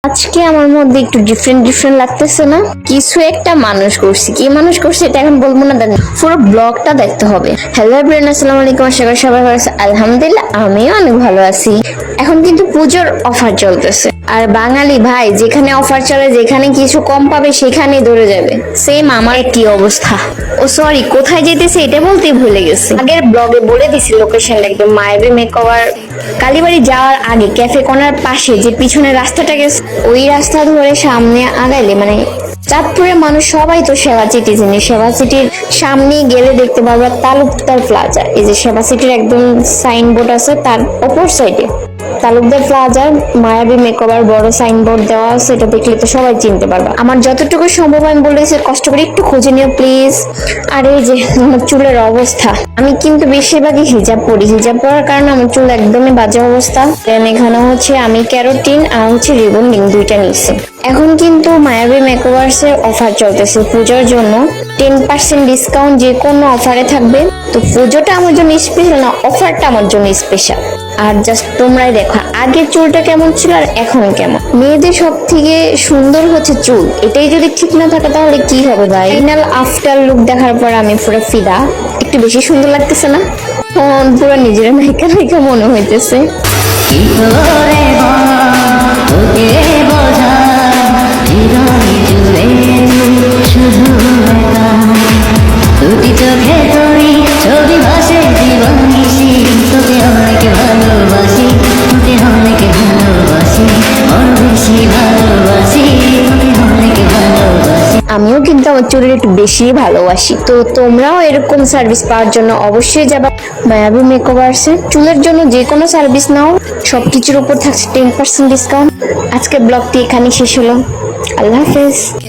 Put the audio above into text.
আজকে আমার মধ্যে একটু ডিফারেন্ট লাগতেছে না? কিছু একটা মানুষ করছি, কি মানুষ করছে এটা এখন বলবো না, দেন পুরো ব্লগটা দেখতে হবে। হ্যালো এভরিওয়ান, আসসালামু আলাইকুম, আশা করি সবাই ভালো আছে। আলহামদুলিল্লাহ আমিও অনেক ভালো আছি। এখন কিন্তু পুজোর অফার চলতেছে, আর বাঙালি ভাই যেখানে অফার চলে, যেখানে কিছু কম পাবে সেখানেই দৌড়ে যাবে। সেম আমার কি অবস্থা। ও সরি, কোথায় যেতেছে এটা বলতেই ভুলে গেছি। আগের ব্লগে বলে দিছি লোকেশনটা, একদম মায়াবী মেকওভার কালীবাড়ি যাওয়ার আগে ক্যাফে কর্নার পাশে যে পিছনের রাস্তাটা গেছে, ওই রাস্তা ধরে সামনে আগাইলে মানে চাঁদপুরের মানুষ সবাই তো সেবা সিটি চিনি। সেবা সিটির সামনে গেলে দেখতে পারবা তালুকদার প্লাজা। এই যে সেবা সিটির একদম সাইনবোর্ড আছে, তার অপর সাইডে তালুকদার প্লাজার মায়াবী মেকওভার বড় সাইনবোর্ড দেওয়া আছে, এটা দেখলে তো সবাই চিনতে পারবা। আমার যতটুকু সম্ভব আমি বলেছি, কষ্ট করে একটু খুঁজে নিও প্লিজ। আর এই যে আমার চুলের অবস্থা, আমি কিন্তু বেশিরভাগই হিজাব পরি, হিজাব পরার কারণে আমার চুল একদমই বাজে অবস্থা। এখানে হচ্ছে আমি ক্যারোটিন আর হচ্ছে রিবন্ডিং দুইটা নিচ্ছি। এখন কিন্তু মায়াবী মেকওভার্স এর অফার চলতেছে পুজোর জন্য, 10% ডিসকাউন্ট যে কোনো অফারে থাকবে। তো পুজোটা আমার জন্য স্পেশাল না, অফারটা আমার জন্য স্পেশাল। আর জাস্ট তোমরাই দেখো আগের চুলটা কেমন ছিল আর এখন কেমন। মেয়েদের সব থেকে সুন্দর হচ্ছে চুল, এটাই যদি ঠিক না থাকে তাহলে কি হবে ভাই। ফাইনাল আফটার লুক দেখার পর আমি পুরো ফিদা। একটু বেশি সুন্দর লাগতেছে না? পুরো নিজের নায়িকা নায়িকা মনে হইতেছে। আমিও কিন্তু আমার চুলের একটু বেশি ভালোবাসি। তো তোমরাও এরকম সার্ভিস পাওয়ার জন্য অবশ্যই যাবা মায়াবী মেকওভার্সে। চুলের জন্য যে কোনো সার্ভিস নাও, সবকিছুর উপর থাকছে 10% ডিসকাউন্ট। আজকে ব্লগটি এখানে শেষ হলো। আল্লাহ হাফেজ।